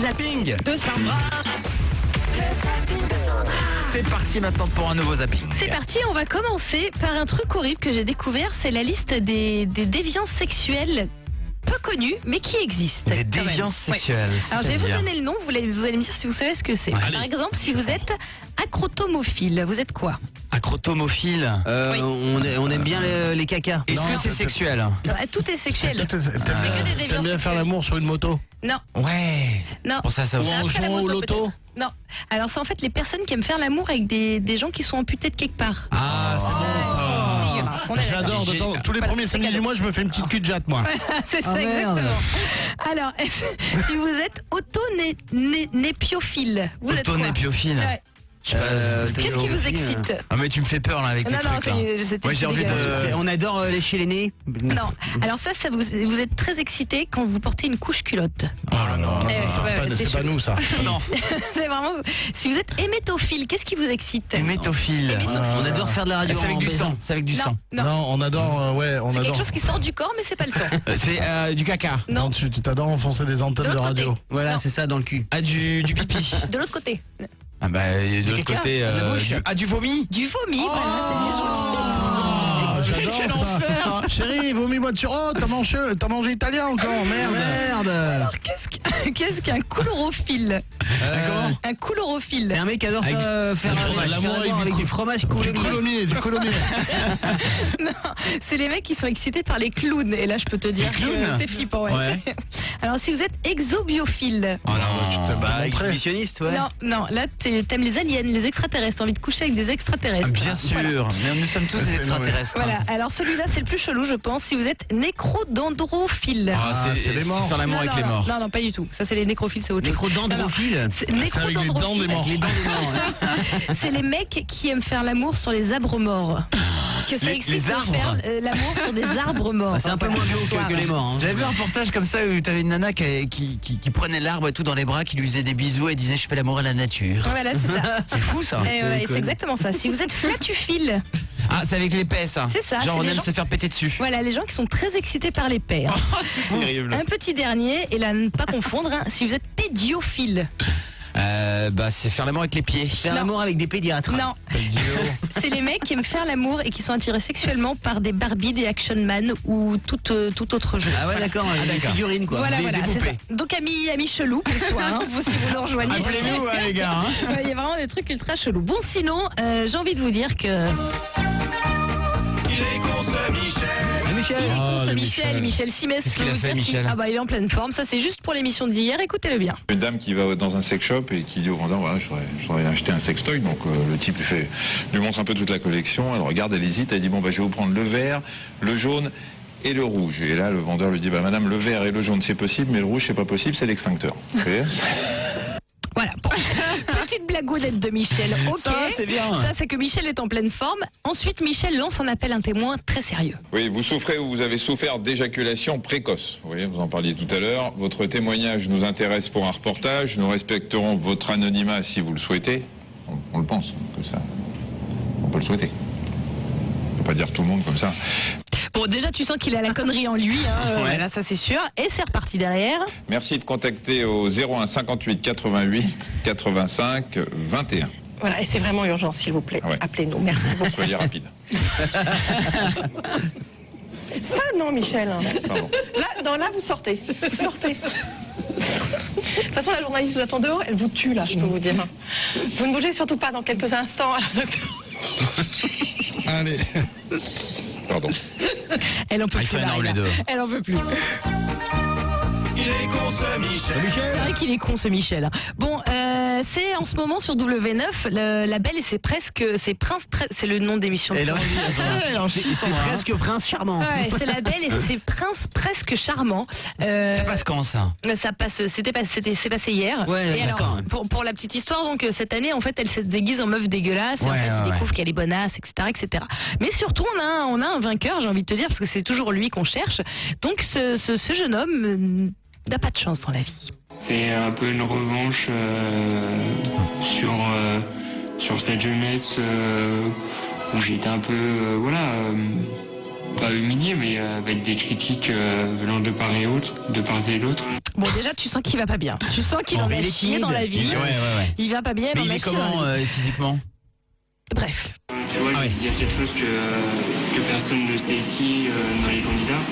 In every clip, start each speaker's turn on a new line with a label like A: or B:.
A: Zapping de Sandra. C'est parti maintenant pour un nouveau zapping.
B: C'est parti, on va commencer par un truc horrible que j'ai découvert, c'est la liste des déviances sexuelles peu connues, mais qui existent.
A: Des déviances sexuelles.
B: Ouais. Alors je vais vous
A: c'est-à-dire
B: donner le nom, vous allez me dire si vous savez ce que c'est. Par exemple, si vous êtes acrotomophile, vous êtes quoi?
A: Acrotomophile.
B: Oui.
C: On aime bien les cacas.
A: Est-ce que c'est sexuel?
B: Tout est sexuel. C'est que des
D: T'aimes
B: déviances
D: bien faire l'amour sur une moto?
B: Non,
A: Ouais.
B: non.
A: Pour ça
D: Ou
A: aussi.
D: en
B: Après la
D: jouant au
B: moto,
D: loto?
B: peut-être. Non. Alors c'est en fait les personnes qui aiment faire l'amour avec des gens qui sont amputés de quelque part.
D: Ah, c'est bon ça.
B: Dégueulasse, on est d'accord.
D: J'adore. Tous les
B: Voilà,
D: premiers
B: c'est
D: samedis
B: cadeau.
D: du mois, je me fais une petite cul de jatte, moi.
B: C'est ça,
C: Ah, merde.
B: exactement. Alors, si vous êtes autonépiophile, vous êtes quoi?
A: Autonépiophile.
B: Ouais.
A: Je sais pas.
B: Qu'est-ce qui vous excite?
A: Ah mais tu me fais peur là avec tes
B: Non, non,
A: trucs là.
B: c'était
A: Moi j'ai envie
B: dégueulasse.
A: de.
C: On adore lécher les nez.
B: Non. Alors ça vous êtes très excité quand vous portez une couche culotte.
A: Oh là là.
D: C'est pas nous, ça.
A: Non.
B: C'est vraiment. Si vous êtes hémétophile, qu'est-ce qui vous excite?
A: Hémétophile.
C: On adore faire de la radio.
A: C'est avec
C: en
A: du
C: baisant.
A: sang. C'est avec du
B: Non,
A: sang.
B: non.
D: Non, on adore, on
B: C'est quelque
D: adore.
B: chose qui sort du corps, mais c'est pas le sang.
A: C'est du caca.
B: Non.
D: Non, tu t'adores enfoncer des antennes
B: De
D: de
B: l'autre
D: radio.
B: côté.
C: Voilà,
B: Non.
C: c'est ça dans le cul.
A: Ah du pipi.
B: De l'autre côté.
A: Ah bah de l'autre
C: caca,
A: côté.
C: de la bouche.
A: Du vomi.
B: Du vomi.
D: Ah,
A: Quel
D: j'adore
A: enfer.
D: ça. Chérie, vomis-moi dessus. Oh, t'as mangé italien encore, merde.
C: Merde.
B: Alors qu'est-ce qu'un coulorophile? Un
C: C'est
B: coulorophile.
C: un mec qui adore
A: Avec-
C: faire
D: l'amour
C: avec du fromage coulommiers.
D: Du coulommiers.
B: Non, c'est les mecs qui sont excités par les clowns. Et là, je peux te dire que
A: clowns
B: c'est flippant. Ouais.
A: Ouais.
B: Alors, si vous êtes exobiophile.
A: Oh non.
D: tu t'aimes pas montrer.
C: Exhibitionniste, ouais.
B: Non, là, t'aimes les aliens, les extraterrestres. T'as envie de coucher avec des extraterrestres.
A: Bien sûr.
B: Voilà.
A: Mais nous sommes tous des extraterrestres.
B: Voilà. Alors, celui-là, c'est le plus chelou, je pense. Si vous êtes nécrodendrophile.
A: Ah,
D: c'est les morts.
A: Faire l'amour avec les morts.
B: Non, pas du tout. Ça, c'est les nécrophiles, c'est autre chose.
C: Nécrodendrophile.
B: C'est
D: C'est avec les dents des morts.
C: Avec les dents des morts. Ouais.
B: C'est les mecs qui aiment faire l'amour sur les arbres morts. Que ça
A: Les
B: excite de
A: arbres.
B: faire l'amour sur des arbres morts.
C: Ah, c'est un peu moins bio que les morts. Hein.
A: J'avais vu un reportage comme ça où t'avais une nana qui prenait l'arbre et tout dans les bras, qui lui faisait des bisous et disait je fais l'amour à la nature.
B: Voilà, c'est ça.
A: C'est fou ça.
B: Et ouais, c'est exactement ça. Si vous êtes flatuphile,
A: Ah, c'est avec l'épée ça.
B: C'est ça,
A: Genre
B: c'est
A: on
B: les
A: aime
B: gens-
A: se faire péter dessus.
B: voilà, les gens qui sont très excités par les pères.
A: C'est terrible.
B: Un petit dernier, et là, ne pas confondre, hein, si vous êtes pédiophile.
A: Bah c'est faire l'amour avec les pieds.
C: Faire
B: Non.
C: l'amour avec des pédiatres.
B: Non, c'est les mecs qui aiment faire l'amour et qui sont attirés sexuellement par des Barbie, des Action Man ou tout autre jeu.
C: Ah ouais, d'accord, des figurines quoi.
B: Voilà,
C: Des
B: voilà, c'est ça.
A: poupées.
B: Donc amis chelous, que ce soit, hein, vous, si vous nous rejoignez.
A: Appelez-nous les gars. Hein.
B: Ouais, il y a vraiment des trucs ultra chelous. Bon, sinon, j'ai envie de vous dire que...
C: Michel.
B: Ce
D: le
B: Michel Simès,
A: Qu'est-ce
B: je peux
A: qu'il a
B: vous
A: fait,
B: dire
A: Michel
B: Ah bah il est en pleine forme, ça c'est juste pour l'émission d'hier, écoutez-le bien.
E: Une dame qui va dans un sex shop et qui dit au vendeur voilà, je voudrais acheter un sextoy. Donc le type lui montre un peu toute la collection. Elle regarde, elle hésite, elle dit bon bah je vais vous prendre le vert, le jaune et le rouge. Et là le vendeur lui dit bah madame, le vert et le jaune c'est possible, mais le rouge c'est pas possible, c'est l'extincteur. Vous voyez.
B: Voilà, bon. Petite blagounette de Michel, ok.
A: Ça, c'est bien.
B: Ça c'est que Michel est en pleine forme. Ensuite Michel lance un appel à un témoin très sérieux.
E: Oui, vous souffrez ou vous avez souffert d'éjaculation précoce. Vous voyez, vous en parliez tout à l'heure. Votre témoignage nous intéresse pour un reportage. Nous respecterons votre anonymat si vous le souhaitez. On le pense, que ça. On peut le souhaiter. On peut pas dire tout le monde comme ça.
B: Bon déjà tu sens qu'il a la connerie en lui, hein,
A: Ouais.
B: voilà, ça c'est sûr. Et c'est reparti derrière.
E: Merci de contacter au 01 58 88 85 21.
F: Voilà, et c'est vraiment urgent, s'il vous plaît.
E: Ah ouais.
F: Appelez-nous, merci beaucoup.
E: Soyez rapide.
F: Ça, non, Michel.
E: Pardon.
F: Là, vous sortez. Vous sortez. De toute façon, la journaliste vous attend dehors, elle vous tue, là, je peux vous dire. Vous ne bougez surtout pas dans quelques instants. Alors, docteur.
D: Allez.
E: Pardon.
B: Elle en peut
A: Ils
B: plus.
A: sont énormes,
B: Marie,
A: les
B: là.
A: deux.
B: Elle en peut plus. C'est vrai qu'il est con ce Michel. Bon, c'est en ce moment sur W9, La Belle et c'est c'est le nom d'émission.
C: Et là,
A: C'est
C: c'est presque Prince Charmant.
B: Ouais, c'est La Belle et c'est Prince presque charmant.
A: Ça passe quand ça?
B: Ça passe, c'est passé hier.
C: Ouais,
B: et alors,
C: d'accord.
B: pour la petite histoire, donc cette année, en fait, elle se déguise en meuf dégueulasse. Et en
A: Ouais,
B: fait, il
A: ouais.
B: découvre qu'elle est bonasse, etc., etc. Mais surtout, on a un vainqueur, j'ai envie de te dire, parce que c'est toujours lui qu'on cherche. Donc, ce jeune homme n'a pas de chance dans la vie.
G: C'est un peu une revanche sur cette jeunesse où j'étais un peu Pas humilié, mais avec des critiques venant de part et d'autre.
B: Bon, déjà, tu sens qu'il va pas bien. Tu sens qu'il en a chié dans la vie. Il va pas bien.
A: Mais il est comment physiquement?
B: Bref.
G: Tu vois, il y a quelque chose que personne ne sait ici dans les candidats.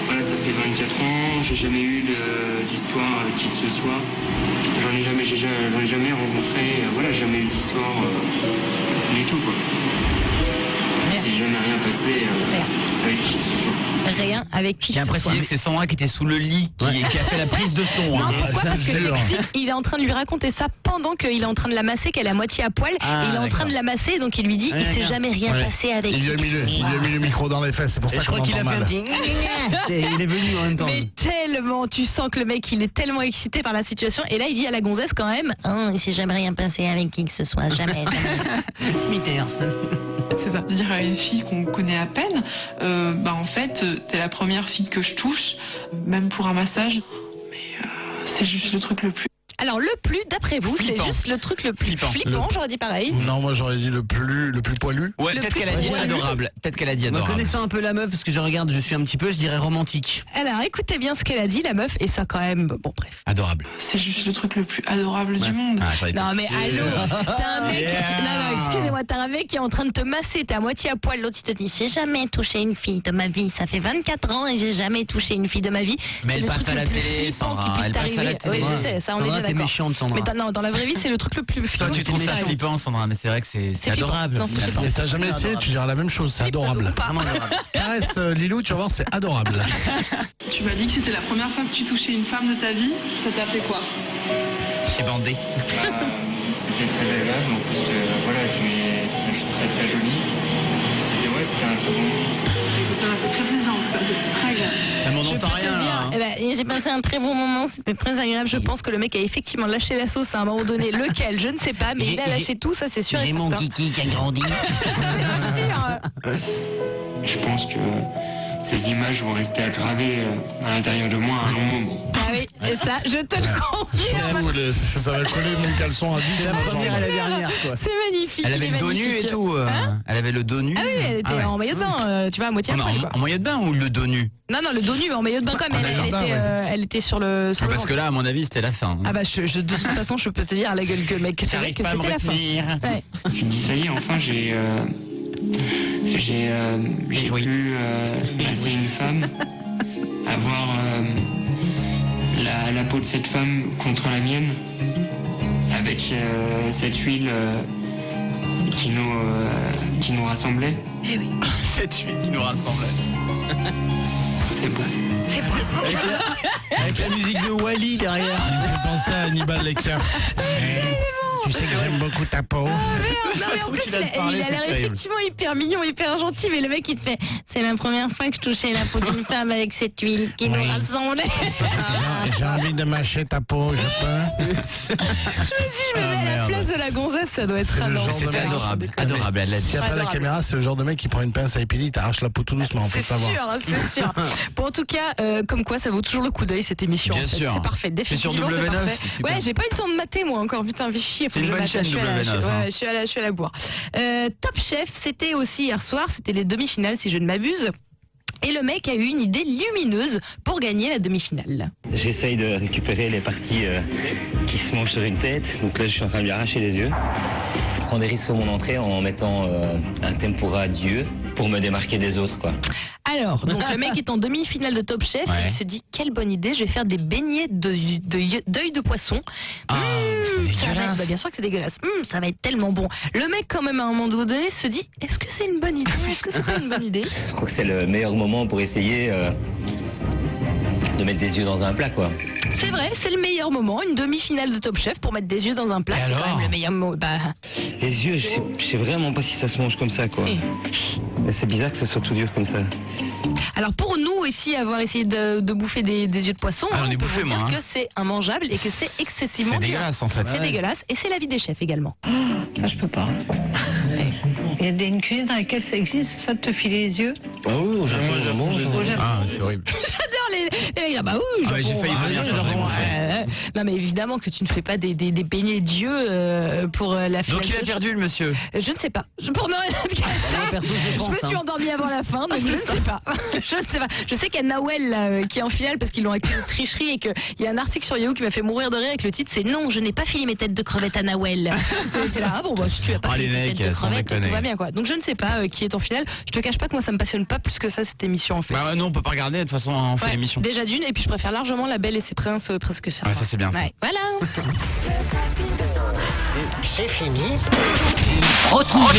G: Voilà, ça fait 24 ans, j'ai jamais eu d'histoire avec qui que ce soit. J'en ai jamais rencontré, voilà, jamais eu d'histoire du tout, quoi. C'est jamais rien passé avec qui que ce soit.
B: Rien avec qui que ce soit.
A: J'ai l'impression que c'est Sandra qui était sous le lit, qui a fait la prise de son.
B: Non, pourquoi? Parce que je t'explique, il est en train de lui raconter ça pendant qu'il est en train de la masser, qu'elle est à moitié à poil. Et il est en train de la masser, donc il lui dit, il s'est jamais rien passé avec qui que ce soit.
D: Il lui a mis le micro dans les fesses, c'est pour ça qu'on entend mal.
C: Il est venu en même temps.
B: Mais tellement, tu sens que le mec, il est tellement excité par la situation. Et là, il dit à la gonzesse quand même, il s'est jamais rien passé avec qui que ce soit, jamais.
C: Smithers.
H: C'est ça. Dire à une fille qu'on connaît à peine, en fait, t'es la première fille que je touche, même pour un massage. Mais c'est juste le truc le plus...
B: Alors le plus, d'après vous, c'est juste le truc le plus flippant, j'aurais dit pareil.
D: Non, moi j'aurais dit le plus poilu.
A: Ouais, peut-être qu'elle a dit adorable. Peut-être qu'elle a dit adorable.
C: Moi, connaissant un peu la meuf, parce que je suis un petit peu, je dirais romantique.
B: Alors écoutez bien ce qu'elle a dit, la meuf, et ça quand même, bon bref.
A: Adorable.
H: C'est juste le truc le plus adorable du monde.
B: Non mais allô, t'as un mec, non, excusez-moi, t'as un mec qui est en train de te masser, t'es à moitié à poil, l'autre il te dit j'ai jamais touché une fille de ma vie, ça fait 24 ans et j'ai jamais touché une fille de ma vie.
A: Mais elle passe à la télé, Sandra, elle passe à la télé.
B: Oui, je sais, ça on est bien
C: t'es
B: d'accord.
C: méchante, Sandra.
B: Mais non, dans la vraie vie, c'est le truc le plus flippant.
A: Toi, tu trouves ça flippant, Sandra, mais c'est vrai que c'est adorable.
B: Non, c'est flippant.
D: Mais t'as jamais essayé, tu diras la même chose, c'est adorable.
C: Vraiment adorable.
D: Caresse Lilou, tu vas voir, c'est adorable.
H: Tu m'as dit que c'était la première fois que tu touchais une femme de ta vie. Ça t'a fait quoi?
A: J'ai bandé.
G: C'était très agréable, en plus, voilà, tu es très très jolie. C'était un très bon moment.
H: Ça m'a fait très plaisir, en tout cas, c'était très agréable.
A: Elle m'en entend rien, là.
B: J'ai passé un très bon moment, c'était très agréable. Je pense que le mec a effectivement lâché la sauce à un moment donné. Lequel, je ne sais pas, mais il a lâché tout, ça c'est sûr et
C: J'ai
B: certain.
C: mon kiki qui a grandi.
B: C'est sûr.
G: Je pense que ces images vont rester aggravées à l'intérieur de moi à un long moment.
B: Ah oui, et ça, je te le confirme.
D: Ça va coller mon caleçon à 10
C: La première et la dernière, quoi.
B: C'est magnifique.
A: Elle avait le dos nu et tout. Elle avait le dos nu.
B: Ah oui, elle était en maillot de bain, tu vois, à moitié à poil, quoi.
A: En maillot de bain ou le dos nu?
B: Non, le dos nu, mais en maillot de bain quand même. Elle était sur le. Sur le
A: Parce
B: ventre.
A: que là, à mon avis, c'était la fin.
B: Ah bah, de toute façon, je peux te dire à la gueule que le mec que
A: J'arrive pas à me
B: c'était la fin.
A: retenir.
B: Ouais.
G: Je me dis, ça y est, enfin, j'ai pu masser une femme, avoir la peau de cette femme contre la mienne, avec cette huile qui nous rassemblait.
B: Eh oui.
A: Cette huile qui nous rassemblait.
G: C'est beau.
B: C'est beau.
C: Avec la musique de Wally derrière.
D: Il me fait penser à Hannibal Lecter. Tu sais que j'aime beaucoup ta peau.
B: Non mais en plus il a l'air effectivement hyper mignon, hyper gentil, mais le mec il te fait c'est la première fois que je touchais la peau d'une femme avec cette huile qui nous rassemblait.
D: J'ai envie de mâcher ta peau, je peux.
B: Je me mets à la place de la gonzesse, ça doit être
D: C'est
B: un
D: le
B: an.
D: genre de
A: C'était
D: mec.
A: adorable. Adorable, elle l'a dit.
D: S'il n'y a pas la
B: Adorable.
D: caméra, c'est le genre de mec qui prend une pince à épiler, il t'arrache la peau tout doucement, on peut
B: C'est
D: le savoir.
B: sûr, c'est sûr. Bon, en tout cas, comme quoi, ça vaut toujours le coup d'œil cette émission.
A: Bien
B: en fait.
A: sûr.
B: C'est parfait,
A: C'est sur
B: définitivement.
A: W9,
B: parfait.
A: c'est super.
B: Ouais, j'ai pas eu le temps de mater moi encore. Putain, fais chier.
A: C'est une bonne chaîne, W9,
B: Je suis à la bourre. Top Chef, c'était aussi hier soir. C'était les demi-finales, si je ne m'abuse. Et le mec a eu une idée lumineuse pour gagner la demi-finale.
I: J'essaye de récupérer les parties qui se mangent sur une tête. Donc là, je suis en train de lui arracher les yeux. Je prends des risques sur mon entrée en mettant un tempura d'yeux pour me démarquer des autres, quoi.
B: Alors, donc le mec est en demi-finale de Top Chef.
A: Ouais.
B: Et il se dit quelle bonne idée, je vais faire des beignets d'œil de poisson.
A: Ah, c'est
B: Ça va
A: dégueulasse.
B: être- bah, bien sûr que c'est dégueulasse. Ça va être tellement bon. Le mec, quand même, à un moment donné, se dit est-ce que c'est une bonne idée? Est-ce que c'est pas une bonne idée?
I: Je crois que c'est le meilleur moment pour essayer de mettre des yeux dans un plat, quoi.
B: C'est vrai, c'est le meilleur moment, une demi-finale de Top Chef pour mettre des yeux dans un plat.
A: Et
B: C'est quand
A: alors
B: même le meilleur moment. Bah,
I: Les yeux, je sais vraiment pas si ça se mange comme ça, quoi. Mais c'est bizarre que ce soit tout dur comme ça.
B: alors pour nous ici, avoir essayé de bouffer des yeux de poisson,
A: Ah, on
B: on
A: est
B: peut
A: bouffé,
B: vous dire
A: moi, hein.
B: que c'est immangeable et que c'est excessivement
A: C'est
B: dur.
A: dégueulasse en fait.
B: C'est dégueulasse et c'est l'avis des chefs également.
J: Ça, je peux pas. Il y a une cuisine dans laquelle ça existe, ça de te filer les yeux.
I: Ah oui, au Japon,
J: Au Japon.
A: Ah, c'est horrible.
B: J'adore les les mecs, ah bah oui,
A: Ah ouais, j'ai
B: jambon,
A: failli venir faire
B: jambon,
A: jambon.
B: Non mais évidemment que tu ne fais pas des beignets Dieu pour la finale.
A: Donc il a perdu le monsieur.
B: Je ne sais pas. Pour ne rien te cacher,
C: perso, je pense,
B: me suis
C: hein.
B: endormie avant la fin, donc je ne sais pas. Je ne sais pas. Je sais qu'il y a Nawel là, qui est en finale parce qu'ils l'ont accusé de tricherie et qu'il y a un article sur Yahoo qui m'a fait mourir de rire avec le titre, c'est non, je n'ai pas filé mes têtes de crevettes à Nawel. T'es là, ah bon, bah si tu as pas
A: Oh,
B: filé
A: les
B: tes
A: mecs,
B: têtes de
A: sans
B: crevettes, tout
A: déconner.
B: va bien quoi. Donc je ne sais pas qui est en finale. Je te cache pas que moi ça me passionne pas plus que ça cette émission en fait.
A: Bah non, on peut pas regarder, de toute façon on fait
B: Ouais,
A: l'émission.
B: déjà d'une, et puis je préfère largement La Belle et ses Princes presque ça.
A: Ouais, ça, c'est bien, ça.
B: Ouais. Voilà.
J: C'est fini.
K: Retrouvez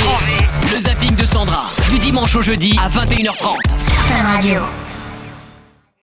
K: le zapping de Sandra du dimanche au jeudi à 21h30.
L: Fun Radio.